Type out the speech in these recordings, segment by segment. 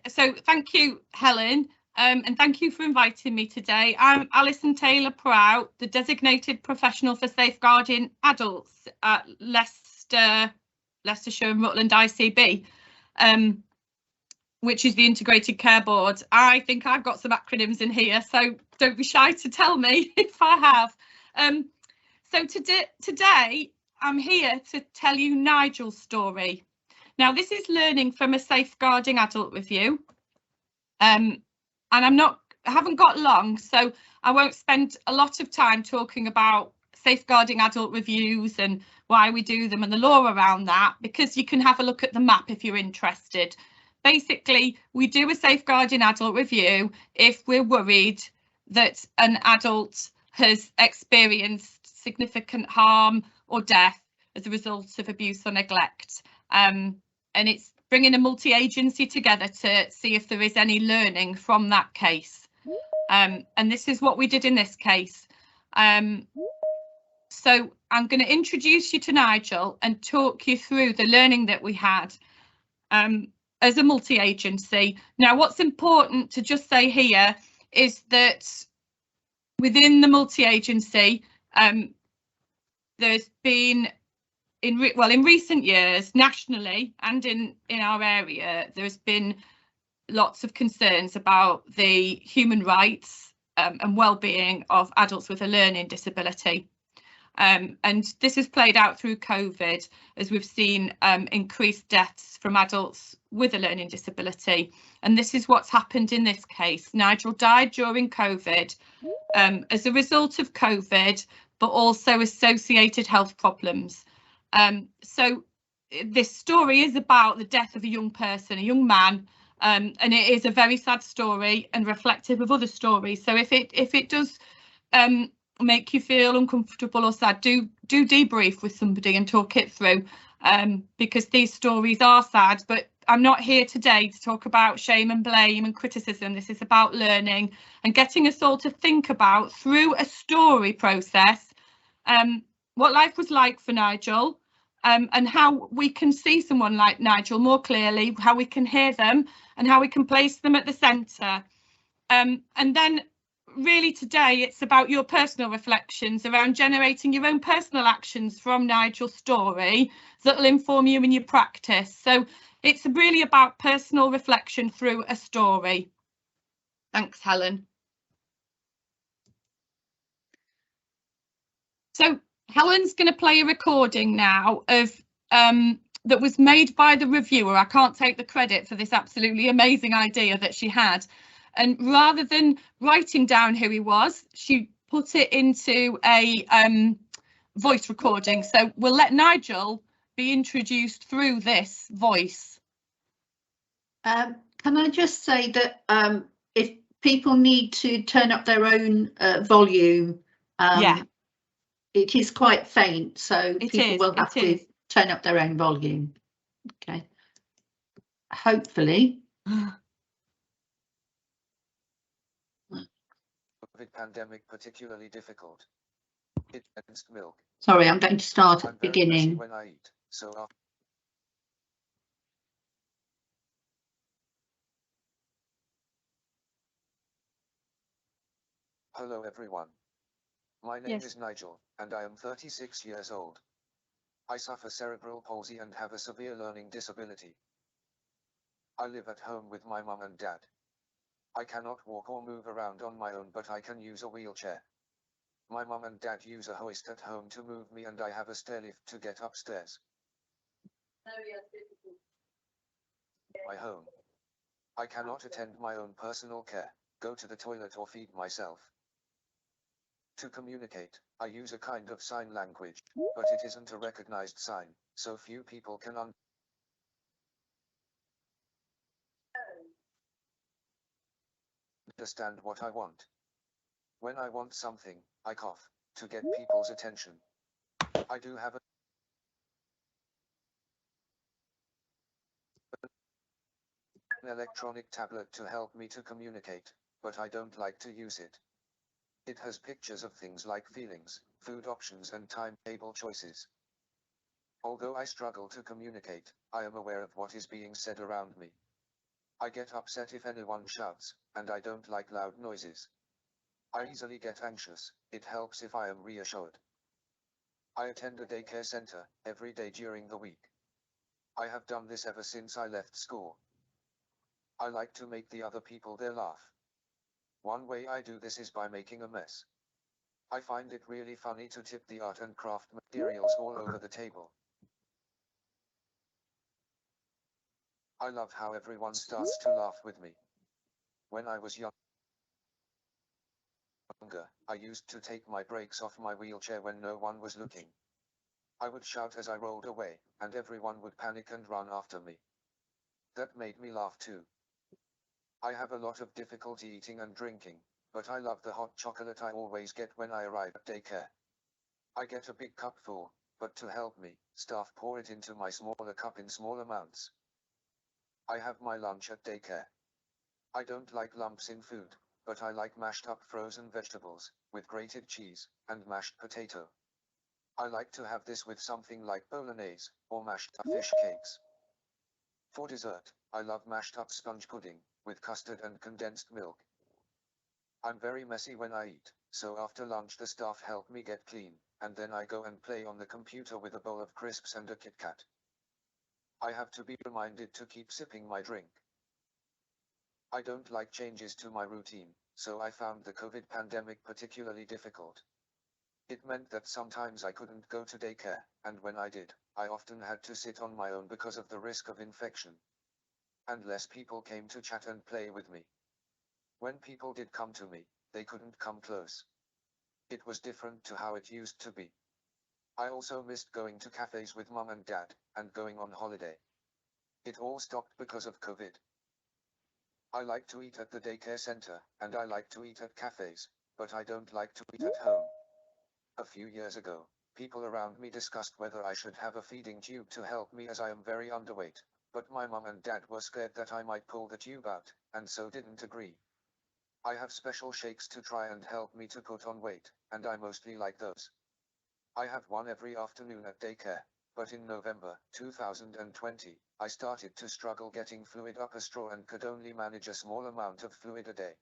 So thank you, Helen, and thank you for inviting me today. I'm Alison Taylor-Prow, the designated professional for safeguarding adults at Leicestershire and Rutland ICB, which is the Integrated Care Board. I think I've got some acronyms in here, so don't be shy to tell me if I have. So today I'm here to tell you Nigel's story. Now, this is learning from a safeguarding adult review, and I haven't got long, so I won't spend a lot of time talking about safeguarding adult reviews and why we do them and the law around that, because you can have a look at the map if you're interested. Basically, we do a safeguarding adult review if we're worried that an adult has experienced significant harm or death as a result of abuse or neglect. And it's bringing a multi-agency together to see if there is any learning from that case. And this is what we did in this case. So I'm going to introduce you to Nigel and talk you through the learning that we had as a multi-agency. Now, what's important to just say here is that within the multi-agency, there's been in recent years, nationally and in our area, there's been lots of concerns about the human rights and well-being of adults with a learning disability. And this has played out through COVID, as we've seen increased deaths from adults with a learning disability. And this is what's happened in this case. Nigel died during COVID as a result of COVID, but also associated health problems. So this story is about the death of a young person, a young man, and it is a very sad story and reflective of other stories. So if it does make you feel uncomfortable or sad, do debrief with somebody and talk it through, because these stories are sad. But I'm not here today to talk about shame and blame and criticism. This is about learning and getting us all to think about, through a story process, what life was like for Nigel, and how we can see someone like Nigel more clearly, how we can hear them and how we can place them at the centre. And then really today it's about your personal reflections around generating your own personal actions from Nigel's story that will inform you in your practice. So it's really about personal reflection through a story. Thanks, Helen. So Helen's going to play a recording now of that was made by the reviewer. I can't take the credit for this absolutely amazing idea that she had. And rather than writing down who he was, she put it into a voice recording. So we'll let Nigel be introduced through this voice. Can I just say that if people need to turn up their own volume, yeah, it is quite faint, so people will have to turn up their own volume. Okay. Hopefully. COVID pandemic particularly difficult. It against milk. Sorry, I'm going to start at the beginning. When I eat, so Hello everyone. My name is Nigel, and I am 36 years old. I suffer cerebral palsy and have a severe learning disability. I live at home with my mum and dad. I cannot walk or move around on my own, but I can use a wheelchair. My mum and dad use a hoist at home to move me, and I have a stairlift to get upstairs. My home. I cannot attend my own personal care, go to the toilet or feed myself. To communicate, I use a kind of sign language, but it isn't a recognized sign, so few people can understand what I want. When I want something, I cough, to get people's attention. I do have an electronic tablet to help me to communicate, but I don't like to use it. It has pictures of things like feelings, food options and timetable choices. Although I struggle to communicate, I am aware of what is being said around me. I get upset if anyone shouts, and I don't like loud noises. I easily get anxious. It helps if I am reassured. I attend a daycare center every day during the week. I have done this ever since I left school. I like to make the other people there laugh. One way I do this is by making a mess. I find it really funny to tip the art and craft materials all over the table. I love how everyone starts to laugh with me. When I was younger, I used to take my brakes off my wheelchair when no one was looking. I would shout as I rolled away, and everyone would panic and run after me. That made me laugh too. I have a lot of difficulty eating and drinking, but I love the hot chocolate I always get when I arrive at daycare. I get a big cup full, but to help me, staff pour it into my smaller cup in small amounts. I have my lunch at daycare. I don't like lumps in food, but I like mashed up frozen vegetables, with grated cheese, and mashed potato. I like to have this with something like bolognese, or mashed up fish cakes. For dessert, I love mashed up sponge pudding, with custard and condensed milk. I'm very messy when I eat, so after lunch the staff help me get clean, and then I go and play on the computer with a bowl of crisps and a Kit Kat. I have to be reminded to keep sipping my drink. I don't like changes to my routine, so I found the COVID pandemic particularly difficult. It meant that sometimes I couldn't go to daycare, and when I did, I often had to sit on my own because of the risk of infection. And less people came to chat and play with me. When people did come to me, they couldn't come close. It was different to how it used to be. I also missed going to cafes with mum and dad, and going on holiday. It all stopped because of COVID. I like to eat at the daycare center, and I like to eat at cafes, but I don't like to eat at home. A few years ago, people around me discussed whether I should have a feeding tube to help me as I am very underweight, but my mum and dad were scared that I might pull the tube out, and so didn't agree. I have special shakes to try and help me to put on weight, and I mostly like those. I have one every afternoon at daycare, but in November 2020, I started to struggle getting fluid up a straw and could only manage a small amount of fluid a day.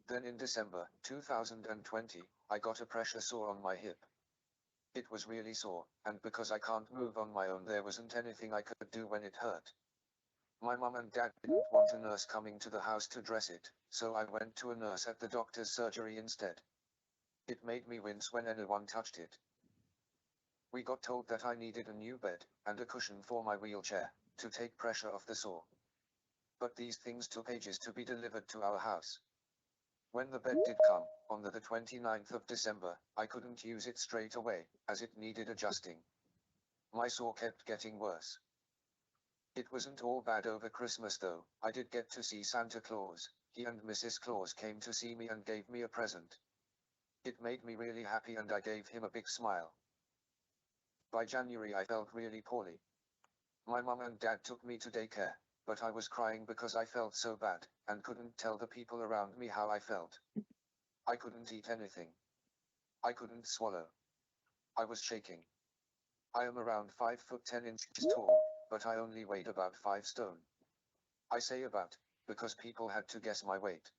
Then in December 2020, I got a pressure sore on my hip. It was really sore, and because I can't move on my own, there wasn't anything I could do when it hurt. My mum and dad didn't want a nurse coming to the house to dress it, so I went to a nurse at the doctor's surgery instead. It made me wince when anyone touched it. We got told that I needed a new bed, and a cushion for my wheelchair, to take pressure off the sore. But these things took ages to be delivered to our house. When the bed did come, on the 29th of December, I couldn't use it straight away, as it needed adjusting. My sore kept getting worse. It wasn't all bad over Christmas though. I did get to see Santa Claus. He and Mrs. Claus came to see me and gave me a present. It made me really happy and I gave him a big smile. By January I felt really poorly. My mum and dad took me to daycare, but I was crying because I felt so bad, and couldn't tell the people around me how I felt. I couldn't eat anything. I couldn't swallow. I was shaking. I am around 5 foot 10 inches tall, but I only weighed about 5 stone. I say about, because people had to guess my weight.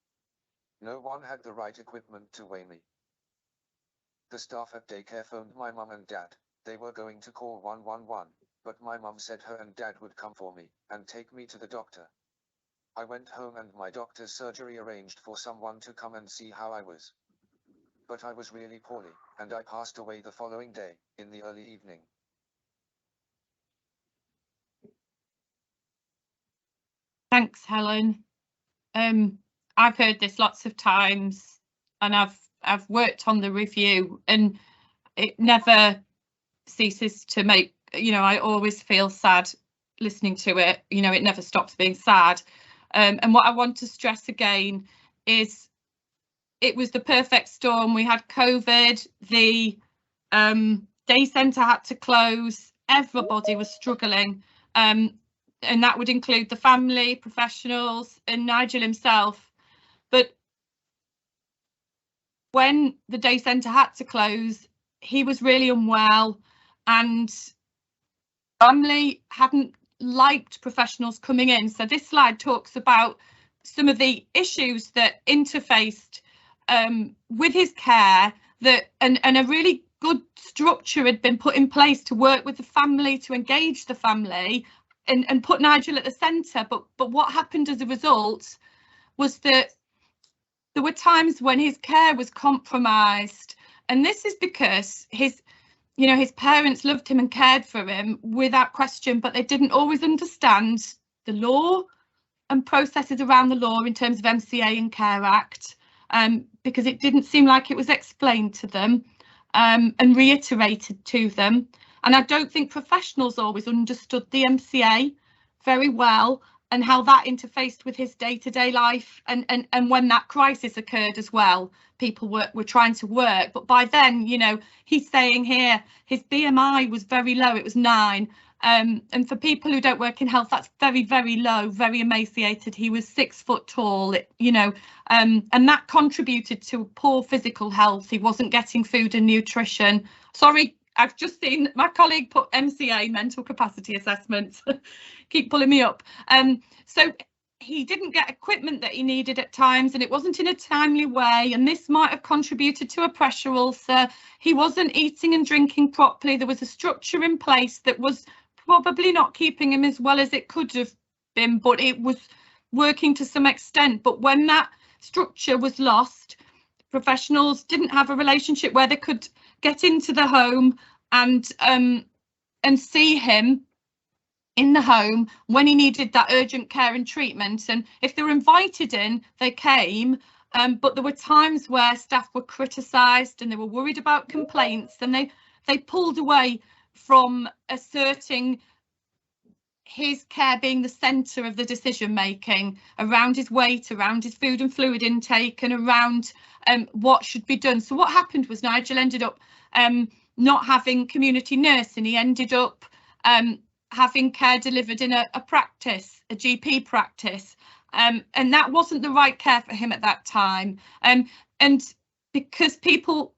No one had the right equipment to weigh me. The staff at daycare phoned my mum and dad. They were going to call 111, but my mum said her and dad would come for me, and take me to the doctor. I went home and my doctor's surgery arranged for someone to come and see how I was. But I was really poorly, and I passed away the following day, in the early evening. Thanks, Helen. I've heard this lots of times, and I've worked on the review, and it never ceases to make, I always feel sad listening to it. It never stops being sad. And what I want to stress again is it was the perfect storm. We had COVID, the day centre had to close, everybody was struggling, and that would include the family, professionals, and Nigel himself. But when the day centre had to close, he was really unwell, and family hadn't liked professionals coming in. So this slide talks about some of the issues that interfaced with his care, that and a really good structure had been put in place to work with the family, to engage the family and put Nigel at the centre. But what happened as a result was that there were times when his care was compromised, and this is because his parents loved him and cared for him without question, but they didn't always understand the law and processes around the law in terms of MCA and Care Act, because it didn't seem like it was explained to them and reiterated to them. And I don't think professionals always understood the MCA very well and how that interfaced with his day-to-day life. And when that crisis occurred as well, people were trying to work. But by then, he's saying here his BMI was very low. It was 9. And for people who don't work in health, that's very, very low, very emaciated. He was 6 foot tall, and that contributed to poor physical health. He wasn't getting food and nutrition. Sorry, I've just seen my colleague put MCA, mental capacity assessment. Keep pulling me up. So he didn't get equipment that he needed at times, and it wasn't in a timely way, and this might have contributed to a pressure ulcer. He wasn't eating and drinking properly. There was a structure in place that was probably not keeping him as well as it could have been, but it was working to some extent. But when that structure was lost, professionals didn't have a relationship where they could get into the home and see him in the home when he needed that urgent care and treatment. And if they were invited in, they came, but there were times where staff were criticised and they were worried about complaints, and they pulled away from asserting his care being the centre of the decision making around his weight, around his food and fluid intake, and around what should be done. So what happened was Nigel ended up not having community nursing. He ended up having care delivered in a practice, a GP practice, and that wasn't the right care for him at that time. And because people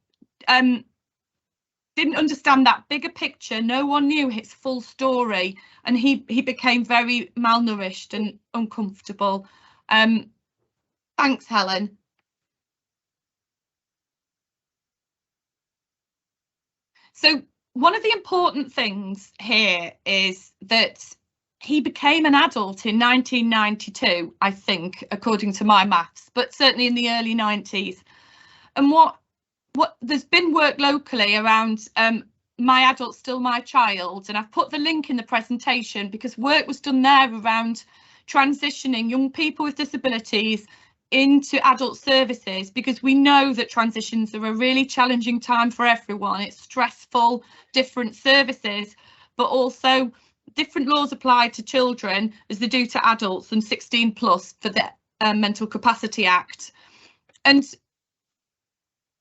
didn't understand that bigger picture, no one knew his full story, and he became very malnourished and uncomfortable. Thanks, Helen. So one of the important things here is that he became an adult in 1992, I think, according to my maths, but certainly in the early 90s. And what there's been work locally around My Adult Still My Child, and I've put the link in the presentation because work was done there around transitioning young people with disabilities into adult services, because we know that transitions are a really challenging time for everyone. It's stressful, different services, but also different laws apply to children as they do to adults, and 16 plus for the Mental Capacity Act. And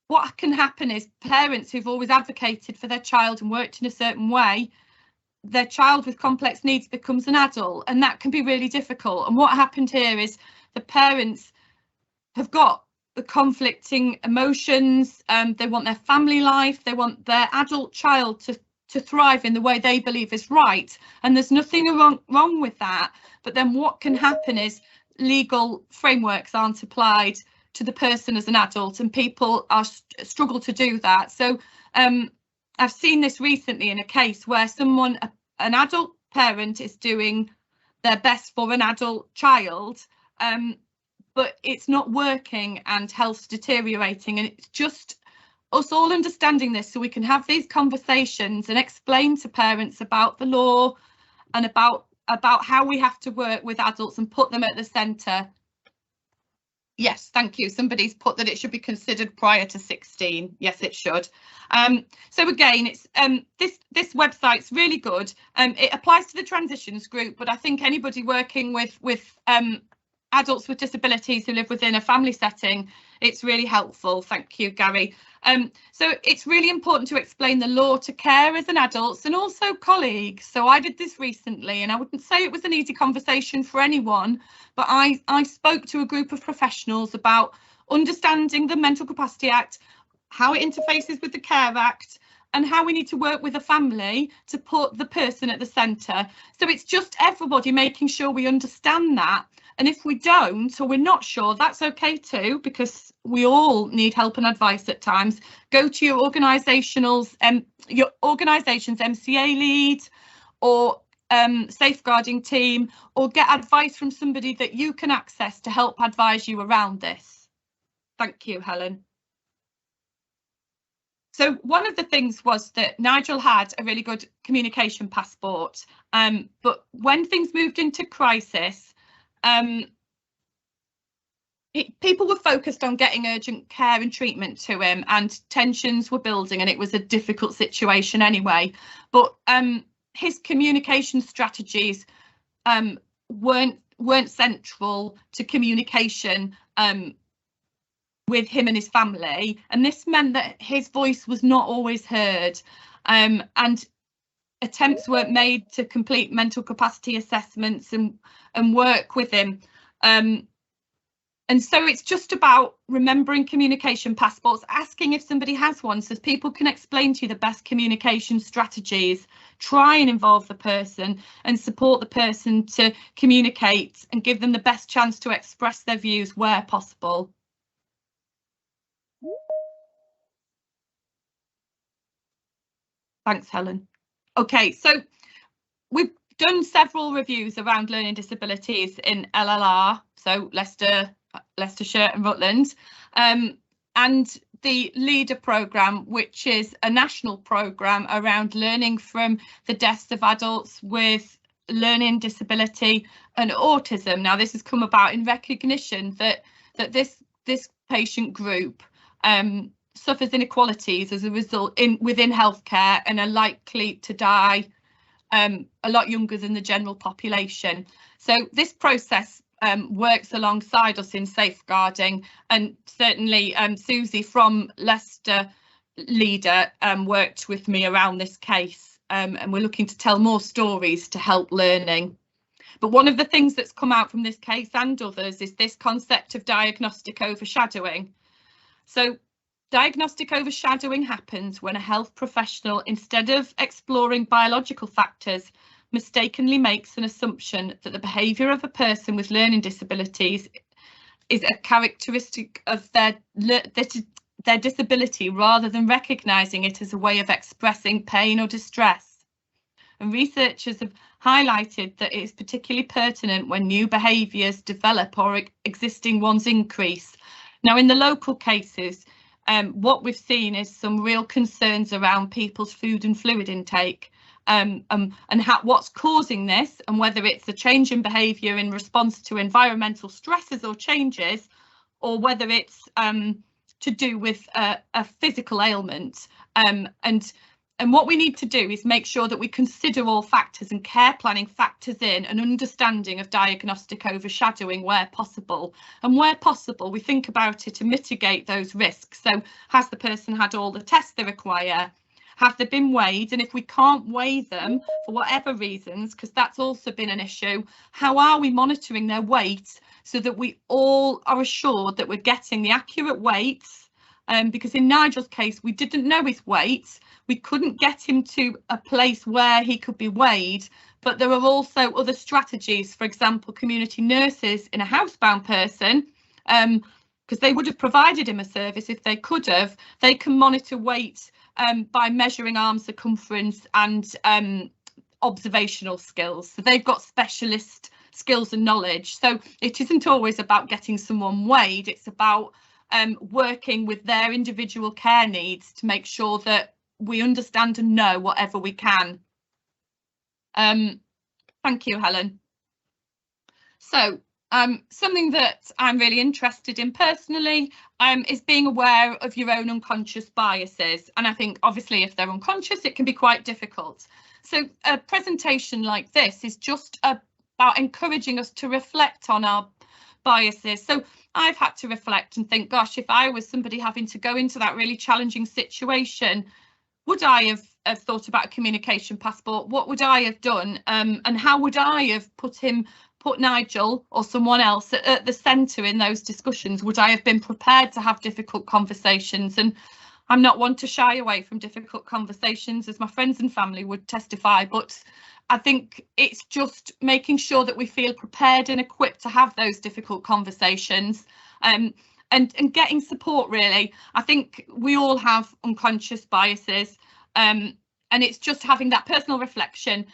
what can happen is parents who've always advocated for their child and worked in a certain way, their child with complex needs becomes an adult, and that can be really difficult. And what happened here is the parents have got the conflicting emotions. They want their family life, they want their adult child to thrive in the way they believe is right, and there's nothing wrong with that. But then what can happen is legal frameworks aren't applied to the person as an adult, and people struggle to do that. So I've seen this recently in a case where an adult parent is doing their best for an adult child, but it's not working and health's deteriorating. And it's just us all understanding this so we can have these conversations and explain to parents about the law and about how we have to work with adults and put them at the centre. Yes, thank you. Somebody's put that it should be considered prior to 16. Yes, it should. So again, it's this website's really good. It applies to the transitions group, but I think anybody working with adults with disabilities who live within a family setting, it's really helpful. Thank you, Gary. So it's really important to explain the law to carers and adults and also colleagues. So I did this recently, and I wouldn't say it was an easy conversation for anyone, but I spoke to a group of professionals about understanding the Mental Capacity Act, how it interfaces with the Care Act, and how we need to work with a family to put the person at the centre. So it's just everybody making sure we understand that. And if we don't, or we're not sure, that's okay too, because we all need help and advice at times. Go to your organisation's MCA lead or safeguarding team, or get advice from somebody that you can access to help advise you around this. Thank you, Helen. So one of the things was that Nigel had a really good communication passport, but when things moved into crisis, people were focused on getting urgent care and treatment to him, and tensions were building, and it was a difficult situation anyway. But his communication strategies weren't central to communication with him and his family, and this meant that his voice was not always heard, and attempts weren't made to complete mental capacity assessments and work with him. And so it's just about remembering communication passports, asking if somebody has one so people can explain to you the best communication strategies, try and involve the person and support the person to communicate and give them the best chance to express their views where possible. Thanks, Helen. Okay, so we've done several reviews around learning disabilities in LLR, so Leicestershire and Rutland, and the LEADER programme, which is a national programme around learning from the deaths of adults with learning disability and autism. Now, this has come about in recognition that this patient group suffers inequalities as a result within healthcare and are likely to die a lot younger than the general population. So this process works alongside us in safeguarding, and certainly Susie from Leicester LEADER worked with me around this case, and we're looking to tell more stories to help learning. But one of the things that's come out from this case and others is this concept of diagnostic overshadowing. So diagnostic overshadowing happens when a health professional, instead of exploring biological factors, mistakenly makes an assumption that the behaviour of a person with learning disabilities is a characteristic of their disability, rather than recognising it as a way of expressing pain or distress. And researchers have highlighted that it is particularly pertinent when new behaviours develop or existing ones increase. Now, in the local cases, what we've seen is some real concerns around people's food and fluid intake, and what's causing this, and whether it's a change in behaviour in response to environmental stresses or changes, or whether it's to do with a physical ailment. And what we need to do is make sure that we consider all factors, and care planning factors in an understanding of diagnostic overshadowing where possible. And where possible, we think about it to mitigate those risks. So has the person had all the tests they require? Have they been weighed? And if we can't weigh them for whatever reasons, because that's also been an issue, how are we monitoring their weight so that we all are assured that we're getting the accurate weights? Because in Nigel's case, we didn't know his weight. We couldn't get him to a place where he could be weighed, but there are also other strategies. For example, community nurses in a housebound person, because they would have provided him a service if they could have, they can monitor weight by measuring arm circumference and observational skills. So they've got specialist skills and knowledge. So it isn't always about getting someone weighed, it's about working with their individual care needs to make sure that we understand and know whatever we can. Thank you, Helen. So something that I'm really interested in personally is being aware of your own unconscious biases. And I think obviously if they're unconscious, it can be quite difficult. So a presentation like this is just about encouraging us to reflect on our biases. So I've had to reflect and think, gosh, if I was somebody having to go into that really challenging situation, would I have thought about a communication passport? What would I have done? And how would I have put Nigel or someone else at the centre in those discussions? Would I have been prepared to have difficult conversations? And I'm not one to shy away from difficult conversations, as my friends and family would testify, but I think it's just making sure that we feel prepared and equipped to have those difficult conversations, and getting support, really. I think we all have unconscious biases, and it's just having that personal reflection,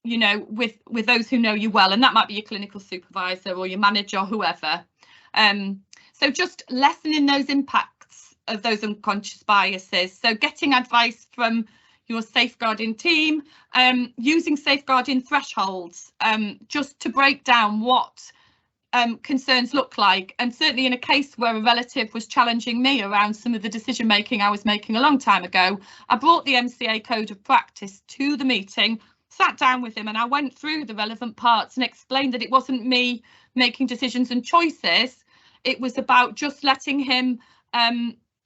you know, with those who know you well, and that might be your clinical supervisor or your manager or whoever. So just lessening those impacts of those unconscious biases. So getting advice from your safeguarding team, using safeguarding thresholds, just to break down what concerns look like. And certainly in a case where a relative was challenging me around some of the decision making I was making a long time ago, I brought the MCA code of practice to the meeting, sat down with him, and I went through the relevant parts and explained that it wasn't me making decisions and choices. It was about just letting him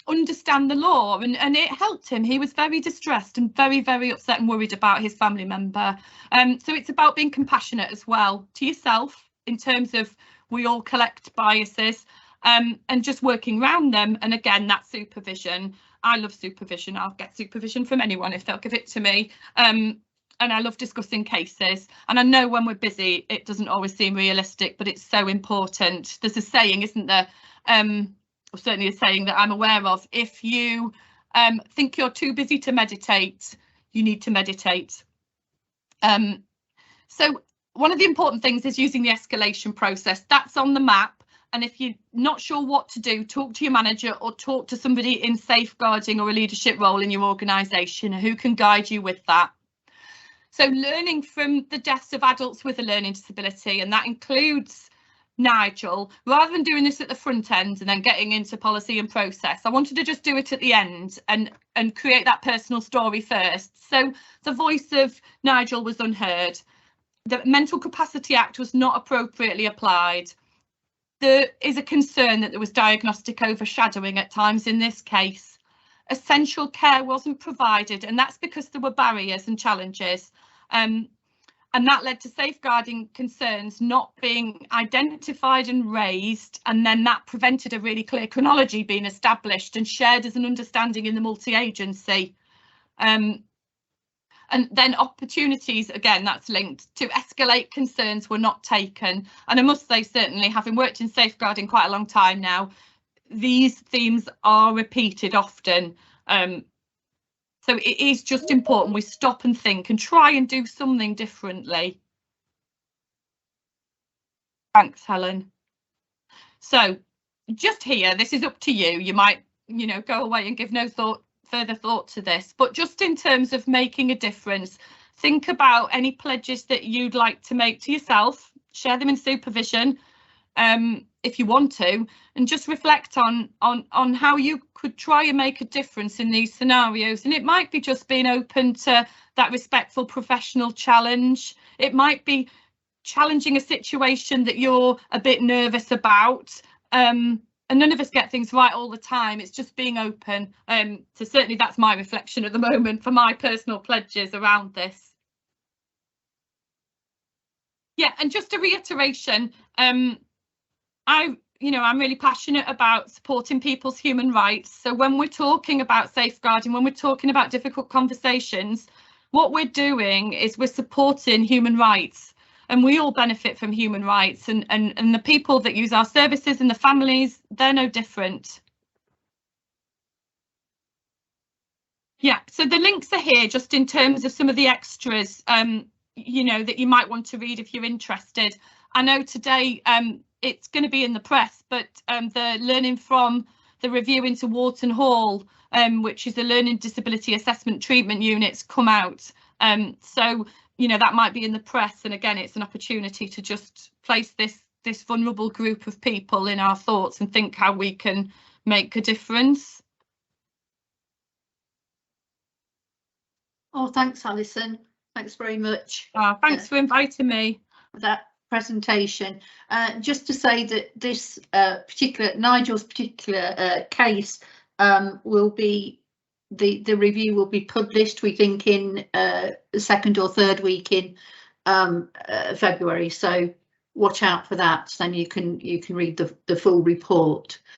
understand the law, and it helped him. He was very distressed and very, very upset and worried about his family member. So it's about being compassionate as well to yourself, in terms of we all collect biases, and just working around them. And again, that supervision. I love supervision. I'll get supervision from anyone if they'll give it to me. And I love discussing cases. And I know when we're busy, it doesn't always seem realistic, but it's so important. There's a saying, isn't there? Or certainly a saying that I'm aware of. If you think you're too busy to meditate, you need to meditate. So one of the important things is using the escalation process. That's on the map. And if you're not sure what to do, talk to your manager or talk to somebody in safeguarding or a leadership role in your organisation who can guide you with that. So learning from the deaths of adults with a learning disability, and that includes Nigel, rather than doing this at the front end and then getting into policy and process, I wanted to just do it at the end and create that personal story first. So the voice of Nigel was unheard. The Mental Capacity Act was not appropriately applied. There is a concern that there was diagnostic overshadowing at times in this case. Essential care wasn't provided, and that's because there were barriers and challenges. And that led to safeguarding concerns not being identified and raised, and then that prevented a really clear chronology being established and shared as an understanding in the multi-agency. And then opportunities, again, that's linked to escalate concerns, were not taken. And I must say, certainly, having worked in safeguarding quite a long time now, these themes are repeated often. So it is just important we stop and think and try and do something differently. Thanks, Helen. So just here, this is up to you. You might, you know, go away and give no further thought to this, but just in terms of making a difference, think about any pledges that you'd like to make to yourself, share them in supervision, if you want to, and just reflect on how you could try and make a difference in these scenarios. And it might be just being open to that respectful professional challenge. It might be challenging a situation that you're a bit nervous about. And none of us get things right all the time. It's just being open. So certainly that's my reflection at the moment for my personal pledges around this. Yeah, and just a reiteration, I'm really passionate about supporting people's human rights. So when we're talking about safeguarding, when we're talking about difficult conversations, what we're doing is we're supporting human rights, and we all benefit from human rights, and the people that use our services and the families, they're no different. Yeah, so the links are here just in terms of some of the extras, you know, that you might want to read if you're interested. I know today it's going to be in the press, but the learning from the review into Wharton Hall, which is the learning disability assessment treatment units, come out. So, you know, that might be in the press. And again, it's an opportunity to just place this vulnerable group of people in our thoughts and think how we can make a difference. Oh, thanks, Alison. Thanks very much. Thanks for inviting me. For that presentation. Just to say that this Nigel's particular case will be, the review will be published, we think, in the second or third week in February. So watch out for that. Then you can read the full report.